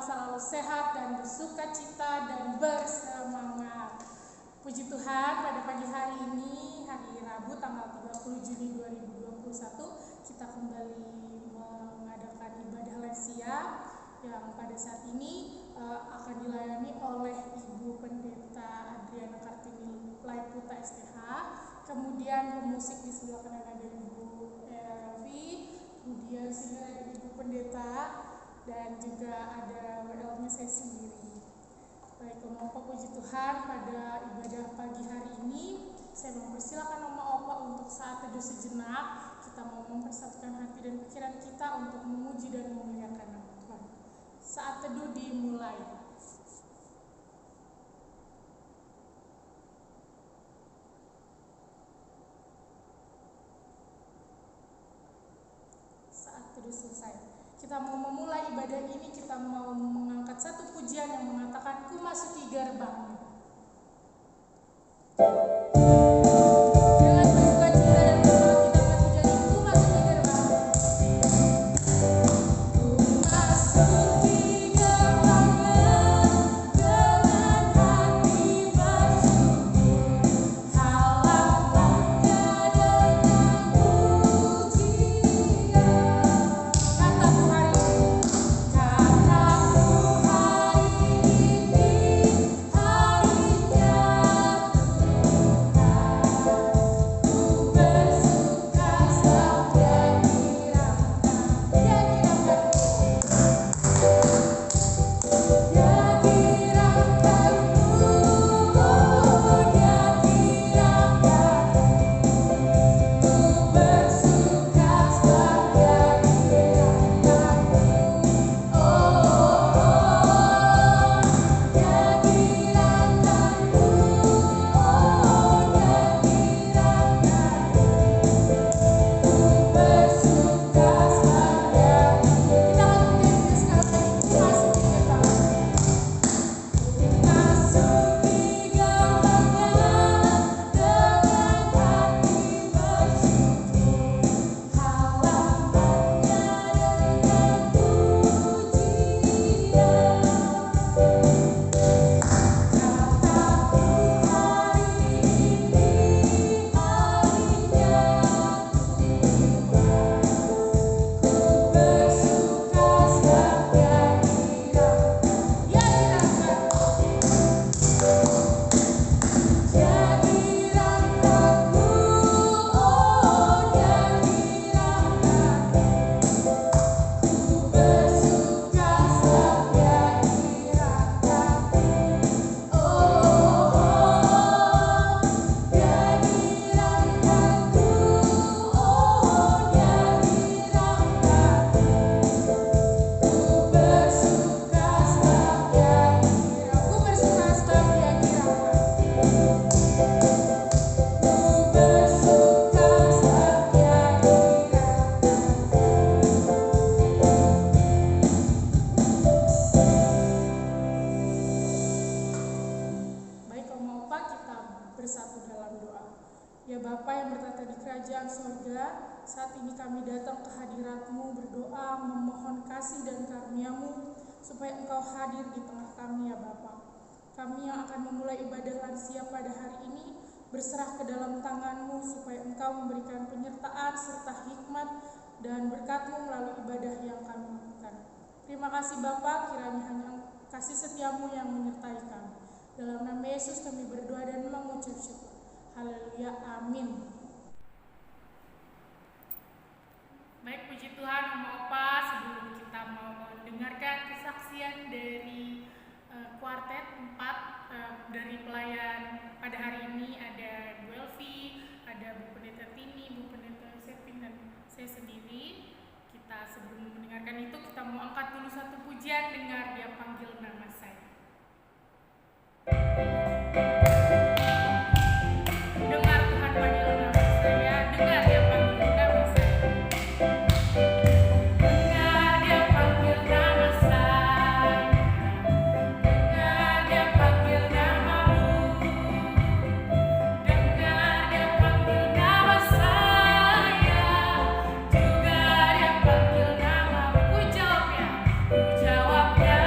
selalu sehat dan bersuka cita dan bersemangat. Puji Tuhan, pada pagi hari ini, hari Rabu tanggal 30 Juni 2021, kita kembali mengadakan ibadah lansia yang pada saat ini akan dilayani oleh Ibu Pendeta Adriana Kartini Laiputa STH. Kemudian pemusik di sebelah kanan ada Ibu Elvi, kemudian sini ada Ibu Pendeta, dan juga ada WL-nya saya sendiri. Baik, Opa, puji Tuhan, pada ibadah pagi hari ini saya mempersilakan Oma Opa untuk saat teduh sejenak. Kita mau mempersatukan hati dan pikiran kita untuk memuji dan memuliakan nama Tuhan. Saat teduh dimulai. Saat teduh selesai. Kita mau memulai ibadah ini, kita mau mengangkat satu pujian yang mengatakan, ku masuki gerbangnya. Dengan bersuka cita dan bersemangat kita akan pujian ini, ku masuki gerbangnya. Ku masuki gerbangnya dengan hati bersyukur, halamannya dengan pujian. Kataku hari ini, berserah ke dalam tangan-Mu supaya Engkau memberikan penyertaan serta hikmat dan berkat-Mu melalui ibadah yang kami lakukan. Terima kasih Bapa, kiranya hanya kasih setia-Mu yang menyertai kami. Dalam nama Yesus kami berdoa dan mengucap syukur. Haleluya, amin. Baik, puji Tuhan, Oma Opa, sebelum kita mau mendengarkan kesaksian dari kuartet 4 dari pelayan pada hari ini, ada Bu Elvi, ada Bu Pendeta Tini, Bu Pendeta Sepin, dan saya sendiri. Kita sebelum mendengarkan itu, kita mau angkat dulu satu pujian, dengar Dia panggil nama saya. Dengar Tuhan panggil nama saya, dengar Dia panggil nama saya. Jawabnya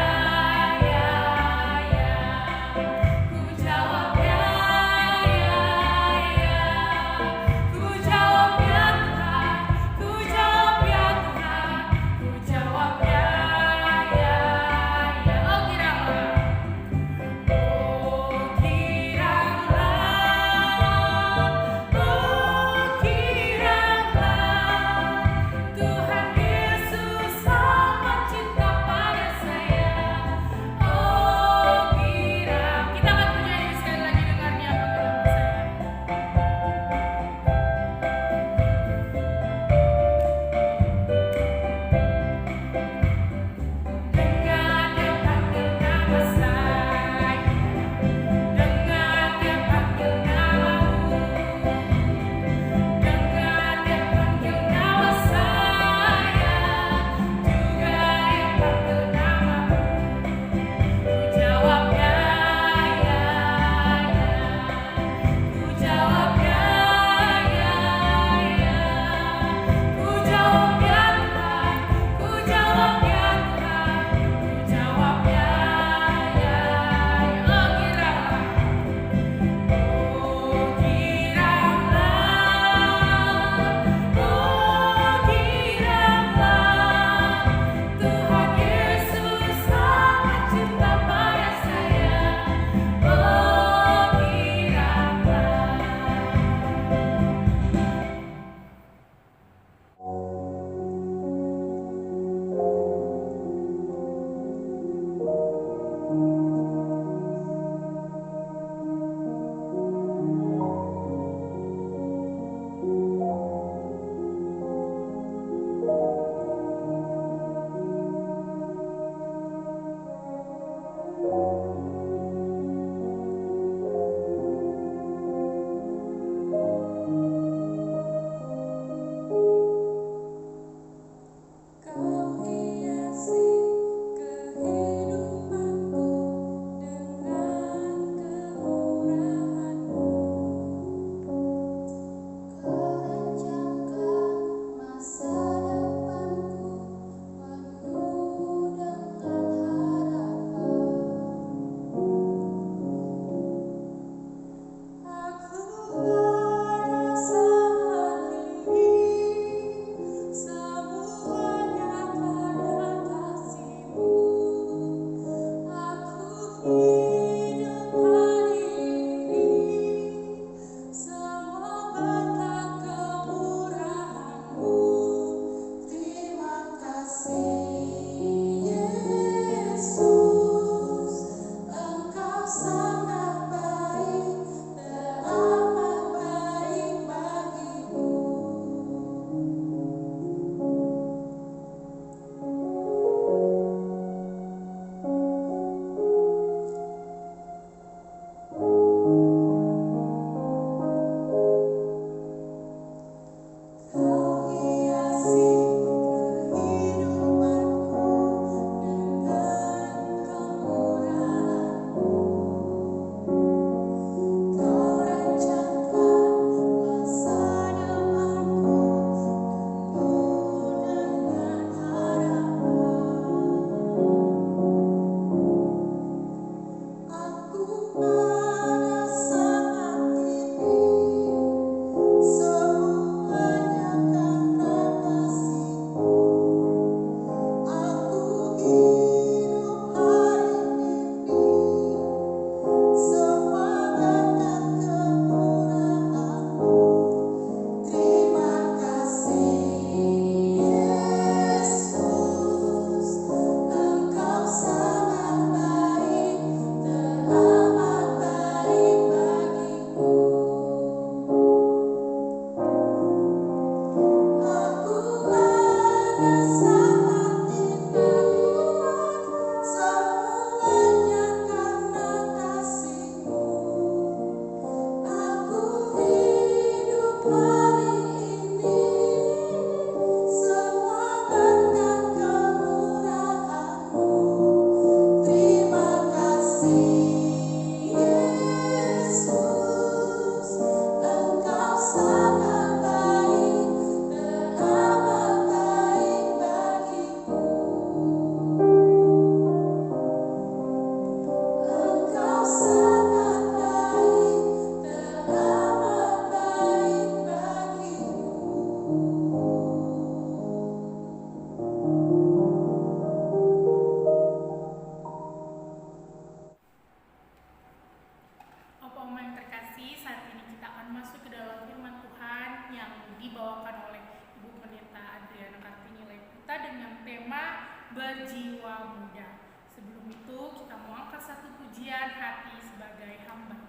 jiwa muda. Sebelum itu kita mau angkat satu pujian hati sebagai hamba.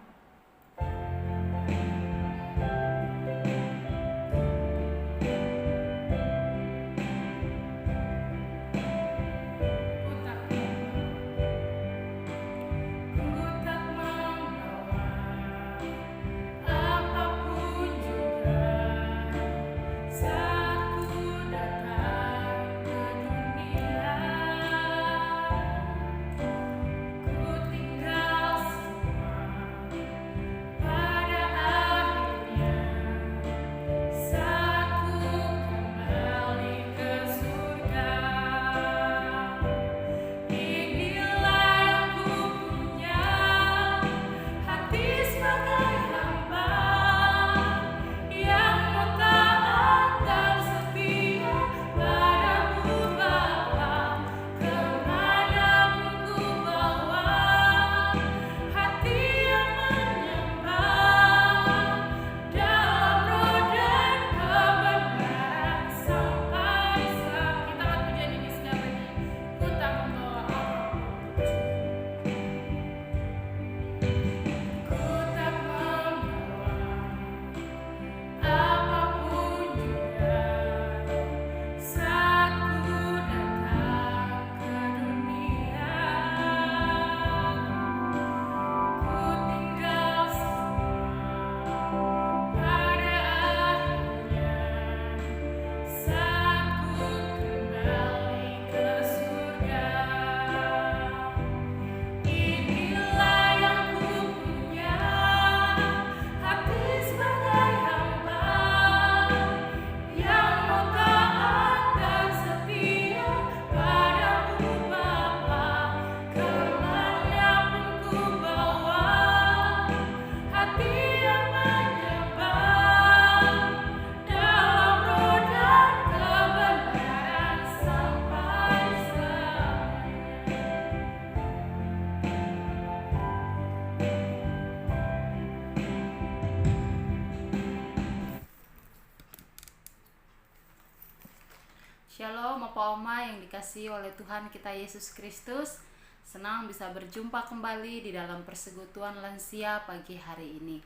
Shalom Opa Oma yang dikasihi oleh Tuhan kita Yesus Kristus. Senang bisa berjumpa kembali di dalam persekutuan lansia pagi hari ini.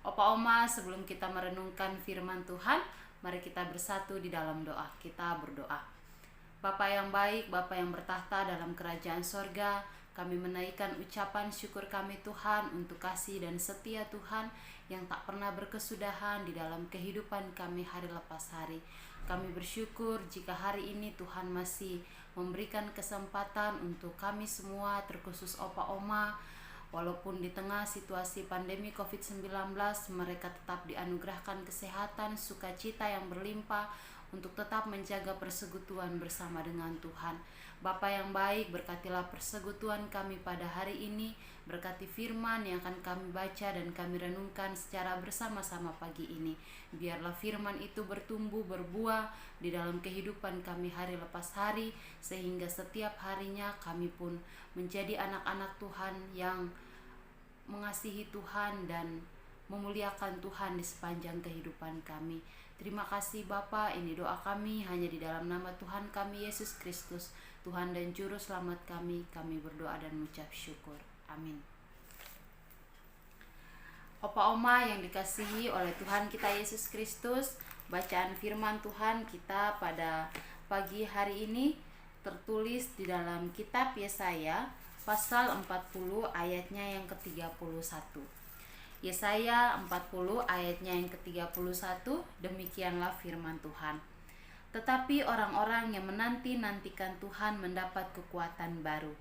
Opa Oma, sebelum kita merenungkan firman Tuhan, mari kita bersatu di dalam doa. Kita berdoa. Bapa yang baik, Bapa yang bertahta dalam kerajaan sorga, kami menaikkan ucapan syukur kami Tuhan untuk kasih dan setia Tuhan yang tak pernah berkesudahan di dalam kehidupan kami hari lepas hari. Kami bersyukur jika hari ini Tuhan masih memberikan kesempatan untuk kami semua, terkhusus Opa Oma, walaupun di tengah situasi pandemi COVID-19, mereka tetap dianugerahkan kesehatan, sukacita yang berlimpah untuk tetap menjaga persekutuan bersama dengan Tuhan. Bapa yang baik, berkatilah persekutuan kami pada hari ini, berkati firman yang akan kami baca dan kami renungkan secara bersama-sama pagi ini. Biarlah firman itu bertumbuh, berbuah di dalam kehidupan kami hari lepas hari, sehingga setiap harinya kami pun menjadi anak-anak Tuhan yang mengasihi Tuhan dan memuliakan Tuhan di sepanjang kehidupan kami. Terima kasih Bapa, ini doa kami hanya di dalam nama Tuhan kami Yesus Kristus, Tuhan dan Juru Selamat kami berdoa dan mengucap syukur. Amin. Opa Oma yang dikasihi oleh Tuhan kita Yesus Kristus, bacaan firman Tuhan kita pada pagi hari ini tertulis di dalam kitab Yesaya pasal 40 ayatnya yang ke-31. Yesaya 40 ayatnya yang ke-31, demikianlah firman Tuhan. Tetapi orang-orang yang menanti-nantikan Tuhan mendapat kekuatan baru.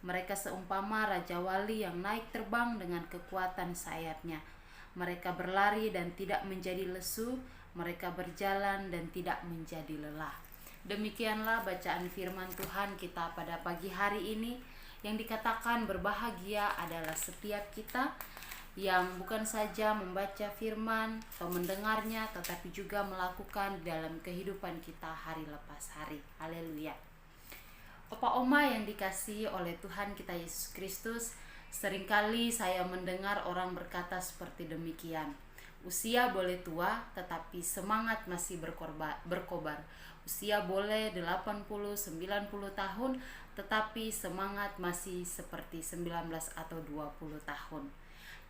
Mereka seumpama Raja Wali yang naik terbang dengan kekuatan sayapnya. Mereka berlari dan tidak menjadi lesu, mereka berjalan dan tidak menjadi lelah. Demikianlah bacaan firman Tuhan kita pada pagi hari ini, yang dikatakan berbahagia adalah setiap kita yang bukan saja membaca firman atau mendengarnya, tetapi juga melakukan dalam kehidupan kita hari lepas hari. Haleluya. Opa Oma yang dikasihi oleh Tuhan kita Yesus Kristus, seringkali saya mendengar orang berkata seperti demikian. Usia boleh tua, tetapi semangat masih berkobar. Usia boleh 80, 90 tahun, tetapi semangat masih seperti 19 atau 20 tahun.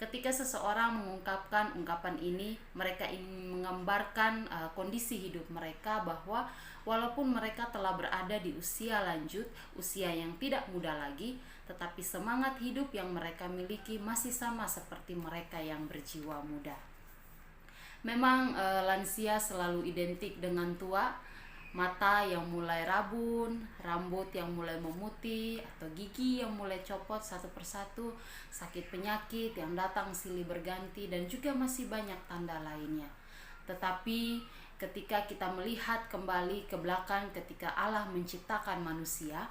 Ketika seseorang mengungkapkan ungkapan ini, mereka ingin menggambarkan kondisi hidup mereka, bahwa walaupun mereka telah berada di usia lanjut, usia yang tidak muda lagi, tetapi semangat hidup yang mereka miliki masih sama seperti mereka yang berjiwa muda. Memang lansia selalu identik dengan tua, mata yang mulai rabun, rambut yang mulai memutih, atau gigi yang mulai copot satu persatu, sakit penyakit yang datang silih berganti, dan juga masih banyak tanda lainnya. Tetapi ketika kita melihat kembali ke belakang, ketika Allah menciptakan manusia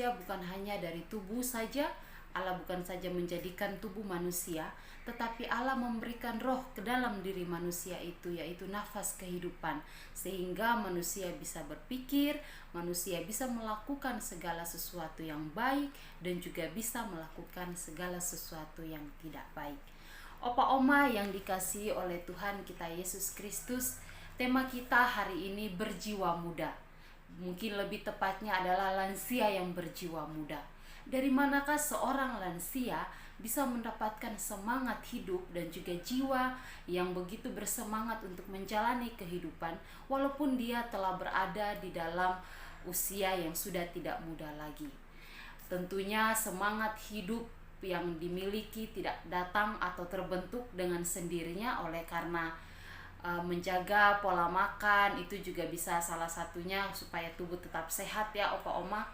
bukan hanya dari tubuh saja. Allah bukan saja menjadikan tubuh manusia, tetapi Allah memberikan roh ke dalam diri manusia itu, yaitu nafas kehidupan, sehingga manusia bisa berpikir, manusia bisa melakukan segala sesuatu yang baik, dan juga bisa melakukan segala sesuatu yang tidak baik. Opa oma yang dikasihi oleh Tuhan kita Yesus Kristus, tema kita hari ini berjiwa muda. Mungkin lebih tepatnya adalah lansia yang berjiwa muda. Dari manakah seorang lansia bisa mendapatkan semangat hidup dan juga jiwa yang begitu bersemangat untuk menjalani kehidupan, walaupun dia telah berada di dalam usia yang sudah tidak muda lagi? Tentunya semangat hidup yang dimiliki tidak datang atau terbentuk dengan sendirinya, oleh karena menjaga pola makan itu juga bisa salah satunya supaya tubuh tetap sehat ya opa oma,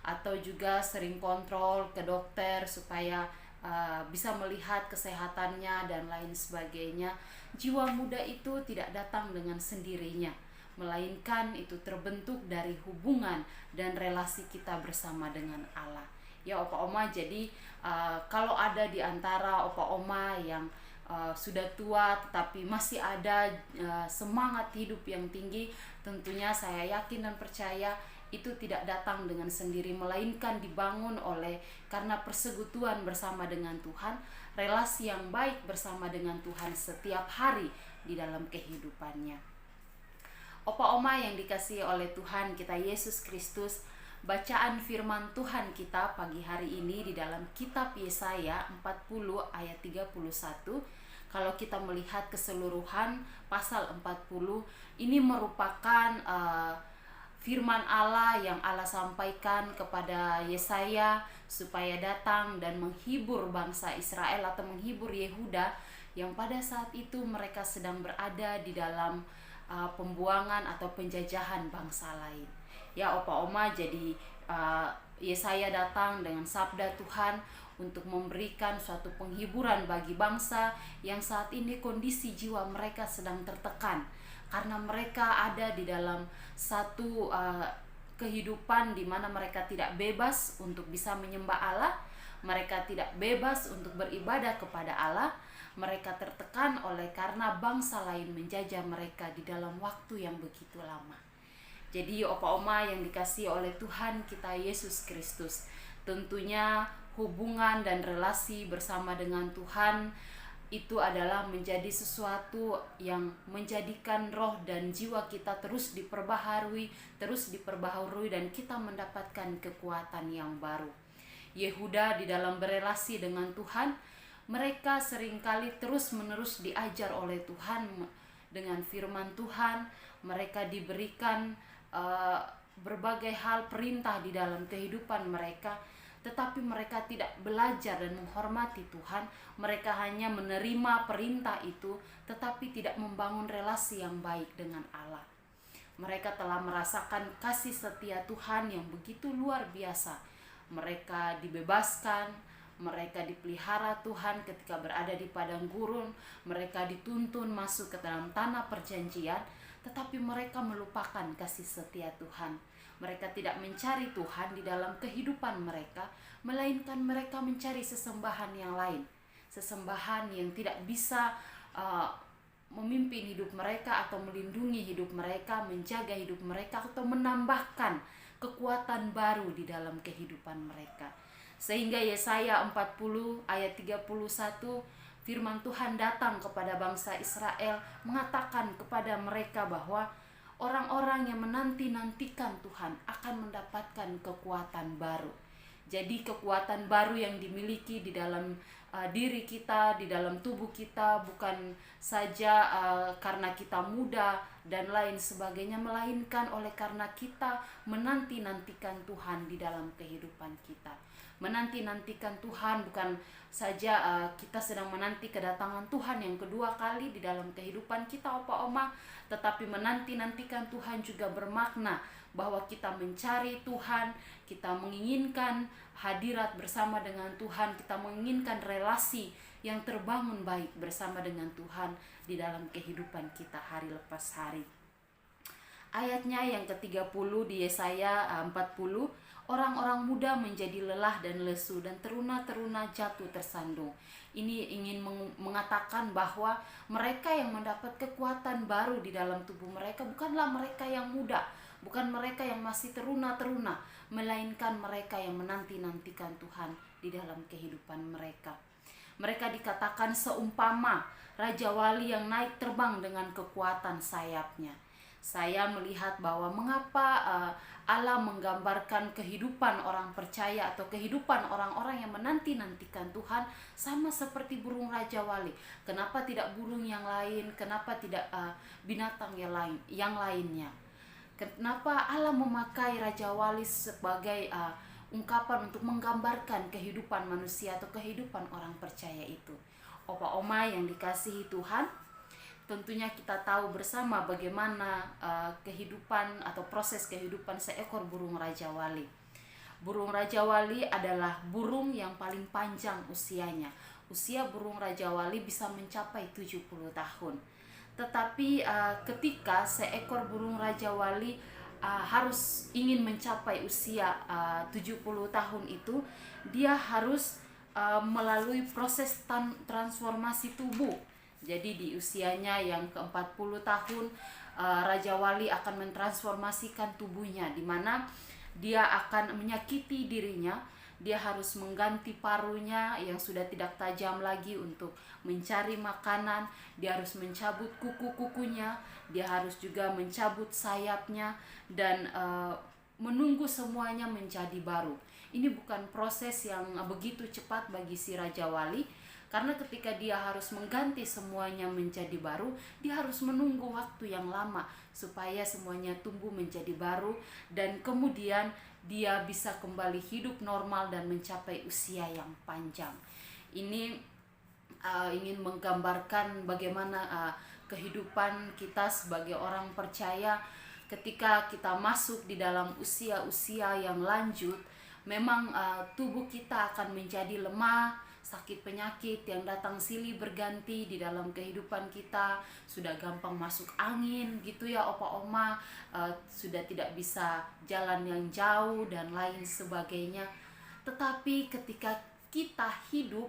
atau juga sering kontrol ke dokter supaya bisa melihat kesehatannya dan lain sebagainya. Jiwa muda itu tidak datang dengan sendirinya, melainkan itu terbentuk dari hubungan dan relasi kita bersama dengan Allah. Ya opa oma, jadi kalau ada di antara opa oma yang sudah tua tetapi masih ada semangat hidup yang tinggi, tentunya saya yakin dan percaya itu tidak datang dengan sendiri, melainkan dibangun oleh karena persekutuan bersama dengan Tuhan, relasi yang baik bersama dengan Tuhan setiap hari di dalam kehidupannya. Opa oma yang dikasihi oleh Tuhan kita Yesus Kristus, bacaan firman Tuhan kita pagi hari ini di dalam kitab Yesaya 40 ayat 31. Kalau kita melihat keseluruhan pasal 40, ini merupakan firman Allah yang Allah sampaikan kepada Yesaya supaya datang dan menghibur bangsa Israel atau menghibur Yehuda yang pada saat itu mereka sedang berada di dalam pembuangan atau penjajahan bangsa lain. Ya opa oma, jadi Yesaya datang dengan sabda Tuhan untuk memberikan suatu penghiburan bagi bangsa yang saat ini kondisi jiwa mereka sedang tertekan, karena mereka ada di dalam satu kehidupan di mana mereka tidak bebas untuk bisa menyembah Allah, mereka tidak bebas untuk beribadah kepada Allah, mereka tertekan oleh karena bangsa lain menjajah mereka di dalam waktu yang begitu lama. Jadi opa oma yang dikasihi oleh Tuhan kita Yesus Kristus, tentunya hubungan dan relasi bersama dengan Tuhan itu adalah menjadi sesuatu yang menjadikan roh dan jiwa kita terus diperbaharui dan kita mendapatkan kekuatan yang baru. Yehuda di dalam berelasi dengan Tuhan, mereka seringkali terus-menerus diajar oleh Tuhan dengan firman Tuhan. Mereka diberikan berbagai hal perintah di dalam kehidupan mereka, tetapi mereka tidak belajar dan menghormati Tuhan. Mereka hanya menerima perintah itu, tetapi tidak membangun relasi yang baik dengan Allah. Mereka telah merasakan kasih setia Tuhan yang begitu luar biasa. Mereka dibebaskan, mereka dipelihara Tuhan ketika berada di padang gurun, mereka dituntun masuk ke dalam tanah perjanjian, tetapi mereka melupakan kasih setia Tuhan. Mereka tidak mencari Tuhan di dalam kehidupan mereka, melainkan mereka mencari sesembahan yang lain, sesembahan yang tidak bisa memimpin hidup mereka atau melindungi hidup mereka, menjaga hidup mereka, atau menambahkan kekuatan baru di dalam kehidupan mereka. Sehingga Yesaya 40 ayat 31, firman Tuhan datang kepada bangsa Israel, mengatakan kepada mereka bahwa orang-orang yang menanti-nantikan Tuhan akan mendapatkan kekuatan baru. Jadi kekuatan baru yang dimiliki di dalam diri kita, di dalam tubuh kita, bukan saja karena kita muda dan lain sebagainya, melainkan oleh karena kita menanti-nantikan Tuhan di dalam kehidupan kita. Menanti-nantikan Tuhan bukan saja kita sedang menanti kedatangan Tuhan yang kedua kali di dalam kehidupan kita, Opa Oma, tetapi menanti-nantikan Tuhan juga bermakna bahwa kita mencari Tuhan, kita menginginkan hadirat bersama dengan Tuhan, kita menginginkan relasi yang terbangun baik bersama dengan Tuhan di dalam kehidupan kita hari lepas hari. Ayatnya yang ke-30 di Yesaya 40, orang-orang muda menjadi lelah dan lesu dan teruna-teruna jatuh tersandung. Ini ingin mengatakan bahwa mereka yang mendapat kekuatan baru di dalam tubuh mereka bukanlah mereka yang muda, bukan mereka yang masih teruna-teruna, melainkan mereka yang menanti-nantikan Tuhan di dalam kehidupan mereka. Mereka dikatakan seumpama Raja Wali yang naik terbang dengan kekuatan sayapnya. Saya melihat bahwa mengapa Allah menggambarkan kehidupan orang percaya atau kehidupan orang-orang yang menanti-nantikan Tuhan sama seperti burung Raja Wali. Kenapa tidak burung yang lain? Kenapa tidak binatang yang lainnya? Kenapa Allah memakai Raja Wali sebagai ungkapan untuk menggambarkan kehidupan manusia atau kehidupan orang percaya itu? Opa Oma yang dikasihi Tuhan, tentunya kita tahu bersama bagaimana kehidupan atau proses kehidupan seekor burung Raja Wali. Burung Raja Wali adalah burung yang paling panjang usianya. Usia burung Raja Wali bisa mencapai 70 tahun. Tetapi ketika seekor burung Raja Wali harus ingin mencapai usia 70 tahun itu, dia harus melalui proses transformasi tubuh. Jadi di usianya yang ke-40 tahun, Raja Wali akan mentransformasikan tubuhnya, di mana dia akan menyakiti dirinya. Dia harus mengganti paruhnya yang sudah tidak tajam lagi untuk mencari makanan. Dia harus mencabut kuku-kukunya. Dia harus juga mencabut sayapnya dan menunggu semuanya menjadi baru. Ini bukan proses yang begitu cepat bagi si Raja Wali, karena ketika dia harus mengganti semuanya menjadi baru, dia harus menunggu waktu yang lama supaya semuanya tumbuh menjadi baru dan kemudian dia bisa kembali hidup normal dan mencapai usia yang panjang. Ini ingin menggambarkan bagaimana kehidupan kita sebagai orang percaya ketika kita masuk di dalam usia-usia yang lanjut. Memang tubuh kita akan menjadi lemah, sakit penyakit yang datang silih berganti di dalam kehidupan kita, sudah gampang masuk angin gitu ya Opa Oma, sudah tidak bisa jalan yang jauh dan lain sebagainya. Tetapi ketika kita hidup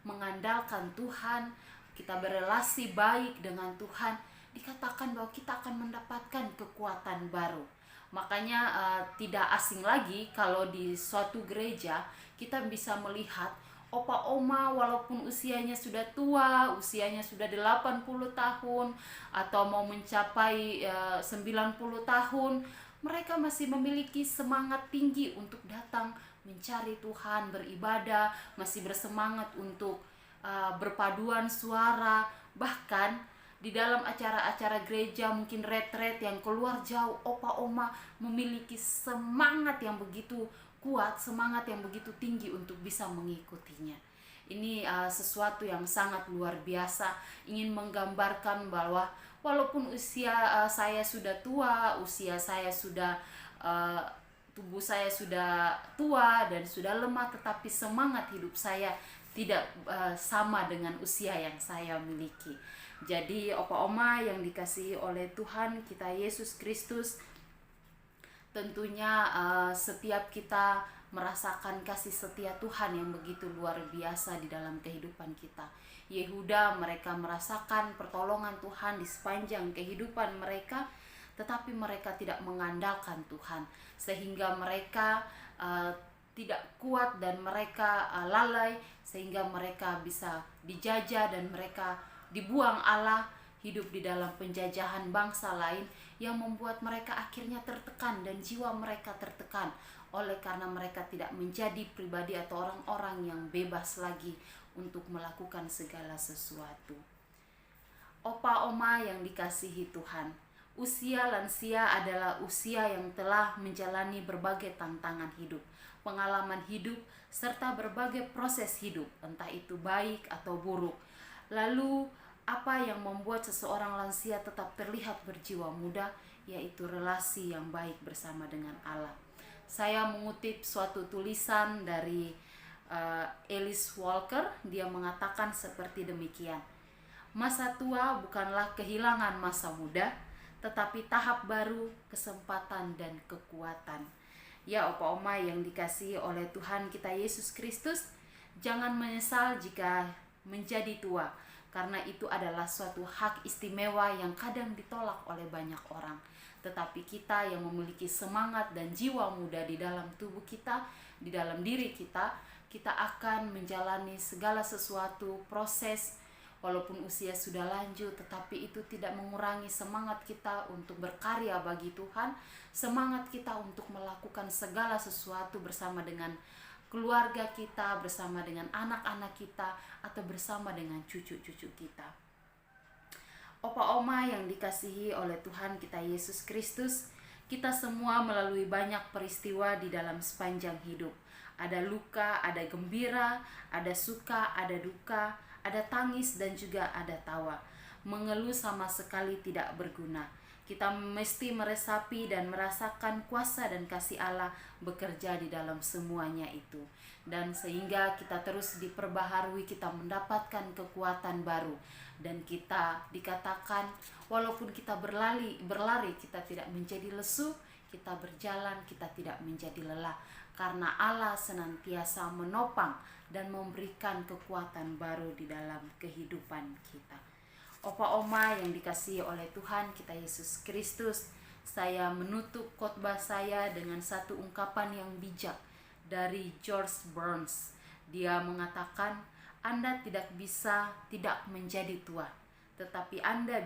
mengandalkan Tuhan, kita berelasi baik dengan Tuhan, dikatakan bahwa kita akan mendapatkan kekuatan baru. Makanya tidak asing lagi kalau di suatu gereja kita bisa melihat Opa Oma walaupun usianya sudah tua, usianya sudah 80 tahun atau mau mencapai 90 tahun, mereka masih memiliki semangat tinggi untuk datang mencari Tuhan, beribadah, masih bersemangat untuk berpaduan suara. Bahkan di dalam acara-acara gereja, mungkin retret yang keluar jauh, Opa Oma memiliki semangat yang begitu kuat, semangat yang begitu tinggi untuk bisa mengikutinya. Ini sesuatu yang sangat luar biasa, ingin menggambarkan bahwa walaupun usia saya sudah tua, usia saya sudah tubuh saya sudah tua dan sudah lemah, tetapi semangat hidup saya tidak sama dengan usia yang saya miliki. Jadi Opa Oma yang dikasihi oleh Tuhan kita Yesus Kristus, tentunya setiap kita merasakan kasih setia Tuhan yang begitu luar biasa di dalam kehidupan kita. Yehuda, mereka merasakan pertolongan Tuhan di sepanjang kehidupan mereka, tetapi mereka tidak mengandalkan Tuhan, sehingga mereka tidak kuat dan mereka lalai, sehingga mereka bisa dijajah dan mereka dibuang Allah hidup di dalam penjajahan bangsa lain yang membuat mereka akhirnya tertekan dan jiwa mereka tertekan oleh karena mereka tidak menjadi pribadi atau orang-orang yang bebas lagi untuk melakukan segala sesuatu. Opa oma yang dikasihi Tuhan, usia lansia adalah usia yang telah menjalani berbagai tantangan hidup, pengalaman hidup, serta berbagai proses hidup, entah itu baik atau buruk. Lalu, apa yang membuat seseorang lansia tetap terlihat berjiwa muda, yaitu relasi yang baik bersama dengan Allah. Saya mengutip suatu tulisan dari Alice Walker. Dia mengatakan seperti demikian: masa tua bukanlah kehilangan masa muda, tetapi tahap baru, kesempatan dan kekuatan. Ya opa oma yang dikasihi oleh Tuhan kita Yesus Kristus, jangan menyesal jika menjadi tua, karena itu adalah suatu hak istimewa yang kadang ditolak oleh banyak orang. Tetapi kita yang memiliki semangat dan jiwa muda di dalam tubuh kita, di dalam diri kita, kita akan menjalani segala sesuatu proses. Walaupun usia sudah lanjut, tetapi itu tidak mengurangi semangat kita untuk berkarya bagi Tuhan, semangat kita untuk melakukan segala sesuatu bersama dengan keluarga kita, bersama dengan anak-anak kita, atau bersama dengan cucu-cucu kita. Opa oma yang dikasihi oleh Tuhan kita Yesus Kristus, kita semua melalui banyak peristiwa di dalam sepanjang hidup. Ada luka, ada gembira, ada suka, ada duka, ada tangis dan juga ada tawa. Mengeluh sama sekali tidak berguna. Kita mesti meresapi dan merasakan kuasa dan kasih Allah bekerja di dalam semuanya itu. Dan sehingga kita terus diperbaharui, kita mendapatkan kekuatan baru. Dan kita dikatakan walaupun kita berlari kita tidak menjadi lesu, kita berjalan, kita tidak menjadi lelah. Karena Allah senantiasa menopang dan memberikan kekuatan baru di dalam kehidupan kita. Opa oma yang dikasihi oleh Tuhan kita Yesus Kristus, saya menutup khotbah saya dengan satu ungkapan yang bijak dari George Burns. Dia mengatakan, Anda tidak bisa tidak menjadi tua, tetapi Anda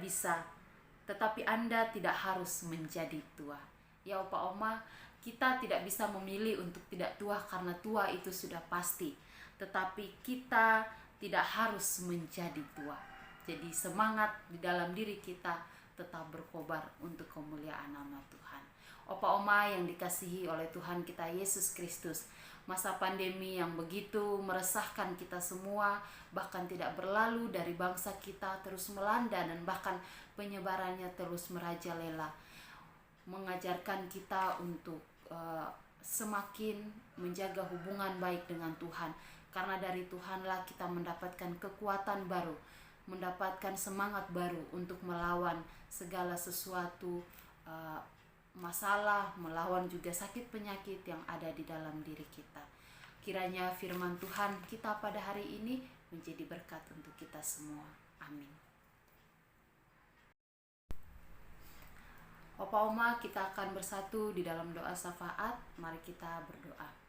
tidak harus menjadi tua. Ya opa oma, kita tidak bisa memilih untuk tidak tua karena tua itu sudah pasti. Tetapi kita tidak harus menjadi tua. Jadi semangat di dalam diri kita tetap berkobar untuk kemuliaan nama Tuhan. Opa oma yang dikasihi oleh Tuhan kita Yesus Kristus, masa pandemi yang begitu meresahkan kita semua, bahkan tidak berlalu dari bangsa kita, terus melanda dan bahkan penyebarannya terus merajalela, mengajarkan kita untuk semakin menjaga hubungan baik dengan Tuhan. Karena dari Tuhanlah kita mendapatkan kekuatan baru, mendapatkan semangat baru untuk melawan segala sesuatu masalah, melawan juga sakit penyakit yang ada di dalam diri kita. Kiranya firman Tuhan kita pada hari ini menjadi berkat untuk kita semua. Amin. Opa oma, kita akan bersatu di dalam doa syafaat. Mari kita berdoa.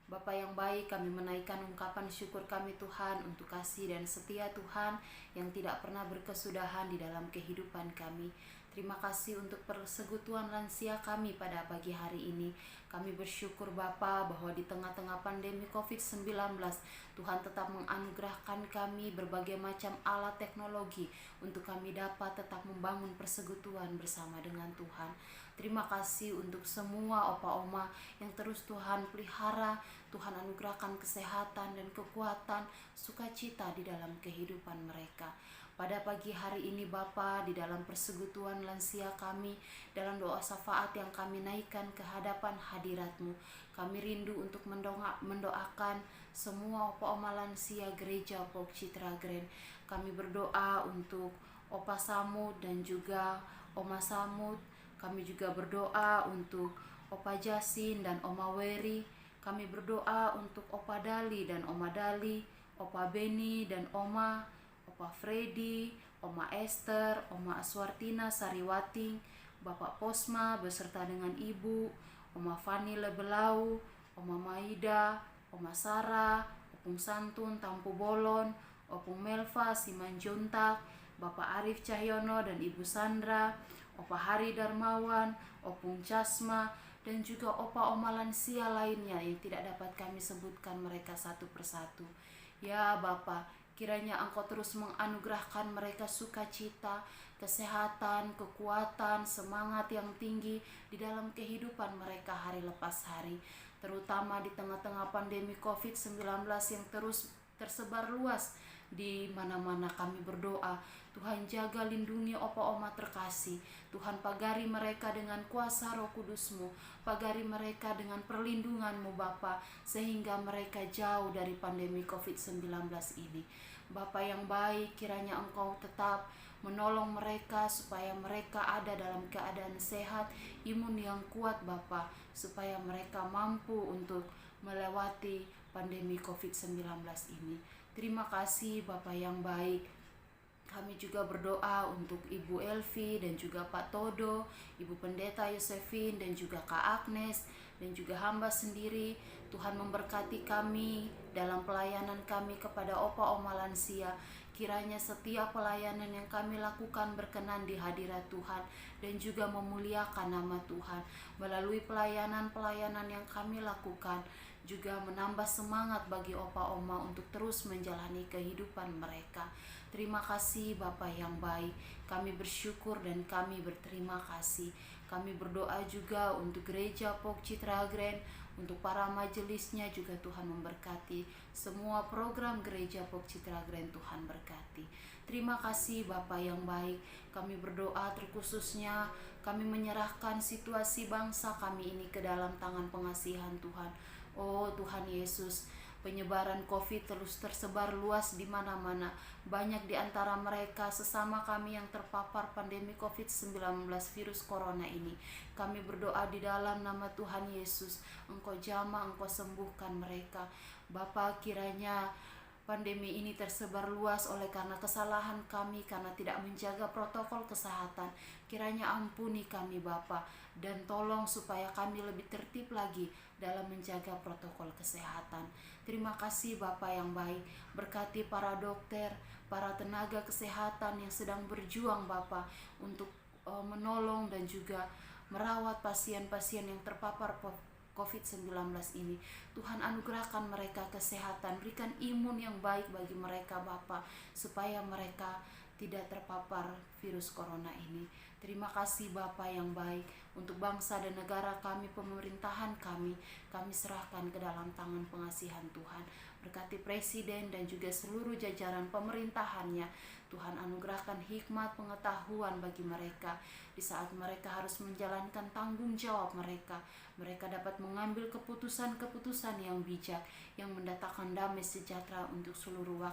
Bapa yang baik, kami menaikkan ungkapan syukur kami Tuhan untuk kasih dan setia Tuhan yang tidak pernah berkesudahan di dalam kehidupan kami. Terima kasih untuk persekutuan lansia kami pada pagi hari ini. Kami bersyukur Bapa bahwa di tengah-tengah pandemi COVID-19, Tuhan tetap menganugerahkan kami berbagai macam alat teknologi untuk kami dapat tetap membangun persekutuan bersama dengan Tuhan. Terima kasih untuk semua opa oma yang terus Tuhan pelihara, Tuhan anugerahkan kesehatan dan kekuatan, sukacita di dalam kehidupan mereka. Pada pagi hari ini Bapa, di dalam persekutuan lansia kami, dalam doa syafaat yang kami naikkan ke hadapan hadirat-Mu, kami rindu untuk mendoakan semua opa oma lansia gereja Pok Citra Grand. Kami berdoa untuk Opa Samud dan juga Oma Samud. Kami juga berdoa untuk Opa Jasin dan Oma Weri. Kami berdoa untuk Opa Dali dan Oma Dali, Opa Beni dan Oma, Opa Freddy, Oma Esther, Oma Aswartina Sariwati, Bapak Posma beserta dengan Ibu, Oma Fani Lebelau, Oma Maida, Oma Sarah, Opung Santun Tampu Bolon, Opung Melva Simanjuntak, Bapak Arif Cahyono dan Ibu Sandra, Opa Hari Darmawan, Opung Casma, dan juga opa-oma lansia lainnya yang tidak dapat kami sebutkan mereka satu persatu. Ya Bapa, kiranya Engkau terus menganugerahkan mereka sukacita, kesehatan, kekuatan, semangat yang tinggi di dalam kehidupan mereka hari lepas hari, terutama di tengah-tengah pandemi COVID-19 yang terus tersebar luas di mana-mana. Kami berdoa, Tuhan jaga lindungi opa-oma terkasih. Tuhan pagari mereka dengan kuasa Roh Kudus-Mu, pagari mereka dengan perlindungan-Mu Bapa, sehingga mereka jauh dari pandemi COVID-19 ini. Bapa yang baik, kiranya Engkau tetap menolong mereka supaya mereka ada dalam keadaan sehat, imun yang kuat Bapa, supaya mereka mampu untuk melewati pandemi COVID-19 ini. Terima kasih Bapa yang baik. Kami juga berdoa untuk Ibu Elvi dan juga Pak Todo, Ibu Pendeta Yosefin dan juga Kak Agnes, dan juga hamba sendiri. Tuhan memberkati kami dalam pelayanan kami kepada opa-oma lansia. Kiranya setiap pelayanan yang kami lakukan berkenan di hadirat Tuhan dan juga memuliakan nama Tuhan. Melalui pelayanan-pelayanan yang kami lakukan, juga menambah semangat bagi opa-oma untuk terus menjalani kehidupan mereka. Terima kasih Bapa yang baik. Kami bersyukur dan kami berterima kasih. Kami berdoa juga untuk gereja Pok Citra Grand, untuk para majelisnya juga Tuhan memberkati. Semua program gereja Pok Citra Grand Tuhan berkati. Terima kasih Bapa yang baik. Kami berdoa terkhususnya kami menyerahkan situasi bangsa kami ini ke dalam tangan pengasihan Tuhan. Oh Tuhan Yesus, penyebaran COVID terus tersebar luas di mana-mana. Banyak di antara mereka sesama kami yang terpapar pandemi COVID-19 virus corona ini. Kami berdoa di dalam nama Tuhan Yesus, Engkau jamah, Engkau sembuhkan mereka. Bapa, kiranya pandemi ini tersebar luas oleh karena kesalahan kami, karena tidak menjaga protokol kesehatan. Kiranya ampuni kami Bapa, dan tolong supaya kami lebih tertib lagi dalam menjaga protokol kesehatan. Terima kasih Bapa yang baik. Berkati para dokter, para tenaga kesehatan yang sedang berjuang Bapa untuk menolong dan juga merawat pasien-pasien yang terpapar COVID-19 ini. Tuhan anugerahkan mereka kesehatan, berikan imun yang baik bagi mereka Bapa, supaya mereka tidak terpapar virus corona ini. Terima kasih Bapa yang baik. Untuk bangsa dan negara kami, pemerintahan kami serahkan ke dalam tangan pengasihan Tuhan. Berkati Presiden dan juga seluruh jajaran pemerintahannya. Tuhan anugerahkan hikmat pengetahuan bagi mereka di saat mereka harus menjalankan tanggung jawab mereka. Mereka dapat mengambil keputusan-keputusan yang bijak, yang mendatangkan damai sejahtera untuk seluruh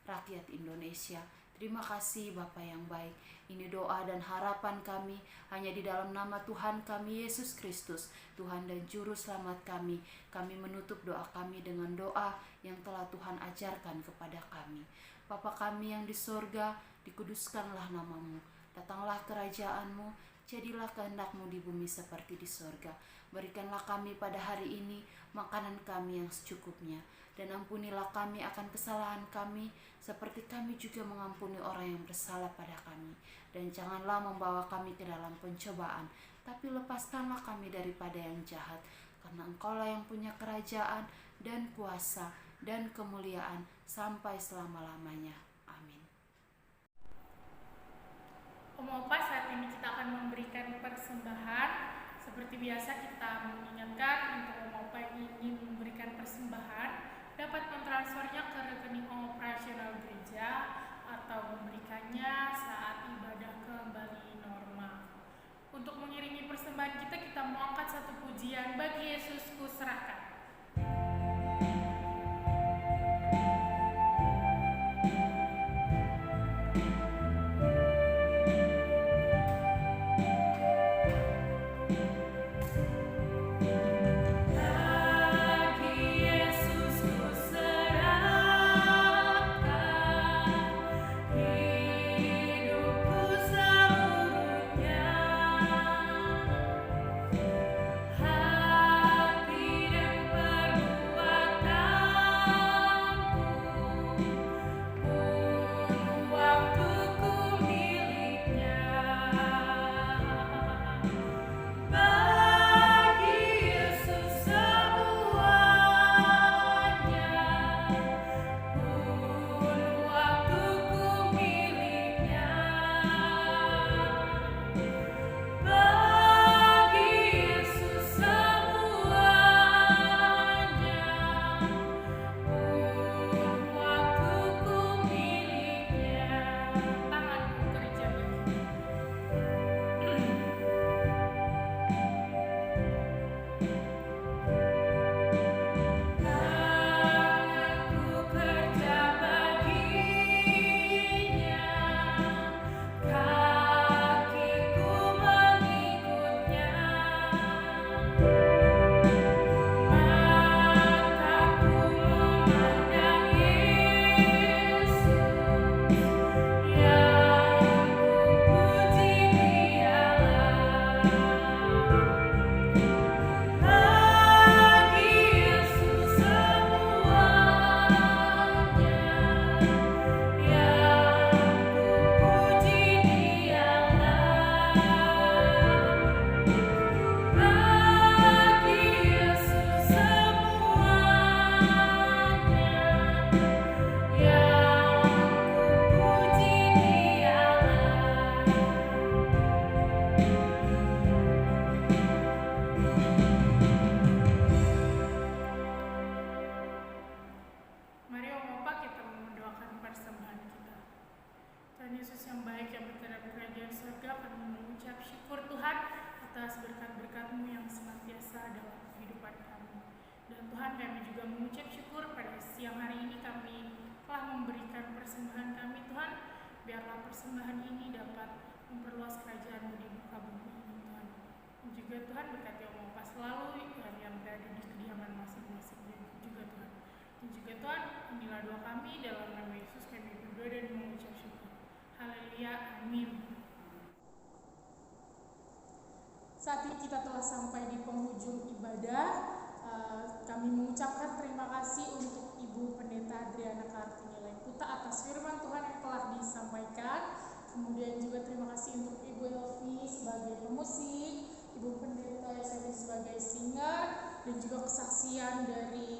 rakyat Indonesia. Terima kasih Bapa yang baik. Ini doa dan harapan kami hanya di dalam nama Tuhan kami Yesus Kristus, Tuhan dan Juru Selamat kami. Kami menutup doa kami dengan doa yang telah Tuhan ajarkan kepada kami. Bapa kami yang di sorga, dikuduskanlah nama-Mu. Datanglah kerajaan-Mu, jadilah kehendak-Mu di bumi seperti di sorga. Berikanlah kami pada hari ini makanan kami yang secukupnya. Dan ampunilah kami akan kesalahan kami, seperti kami juga mengampuni orang yang bersalah pada kami. Dan janganlah membawa kami ke dalam pencobaan, tapi lepaskanlah kami daripada yang jahat. Karena Engkaulah yang punya kerajaan dan kuasa dan kemuliaan sampai selama-lamanya. Amin. Om Opa, saat ini kita akan memberikan persembahan. Seperti biasa kita mengingatkan untuk Om Opa yang ingin memberikan persembahan, dapat mentransfernya ke rekening operasional gereja atau memberikannya saat ibadah kembali normal. Untuk mengiringi persembahan kita mau angkat satu pujian, Bagi Yesus Ku Serahkan. Hati dan Tuhan, kami juga mengucap syukur pada siang hari ini kami telah memberikan persembahan kami Tuhan. Biarlah persembahan ini dapat memperluas kerajaan-Mu di muka bumi ini Tuhan. Dan juga Tuhan berkati Oma selalu yang berada di kediaman masing-masing juga Tuhan. Dan juga Tuhan, inilah doa kami dalam nama Yesus kami berdoa dan mengucap syukur. Haleluya, amin. Saat ini kita telah sampai di penghujung ibadah. Kami mengucapkan terima kasih untuk Ibu Pendeta Adriana Kartini Lemputa atas firman Tuhan yang telah disampaikan. Kemudian juga terima kasih untuk Ibu Elvi sebagai pemusik, Ibu Pendeta Yeseni sebagai singer, dan juga kesaksian dari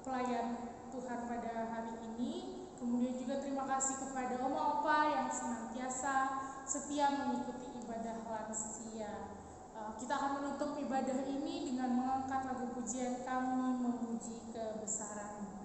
pelayan Tuhan pada hari ini. Kemudian juga terima kasih kepada Oma-Opa yang senantiasa setia mengikuti ibadah lansia. Kita akan menutup ibadah ini dengan mengangkat lagu pujian Kami Memuji Kebesaran-Mu.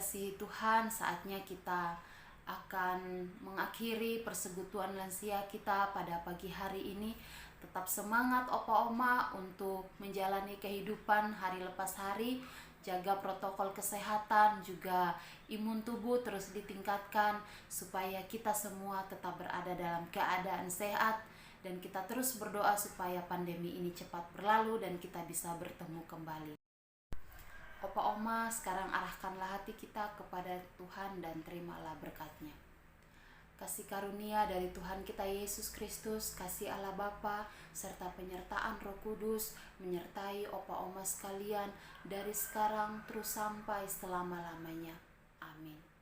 dikasihi Tuhan, saatnya kita akan mengakhiri persekutuan lansia kita pada pagi hari ini. Tetap semangat Opa Oma untuk menjalani kehidupan hari lepas hari. Jaga protokol kesehatan, juga imun tubuh terus ditingkatkan supaya kita semua tetap berada dalam keadaan sehat. Dan kita terus berdoa supaya pandemi ini cepat berlalu dan kita bisa bertemu kembali. Opa Oma, sekarang arahkanlah hati kita kepada Tuhan dan terimalah berkat-Nya. Kasih karunia dari Tuhan kita Yesus Kristus, kasih Allah Bapa, serta penyertaan Roh Kudus menyertai Opa Oma sekalian dari sekarang terus sampai selama-lamanya. Amin.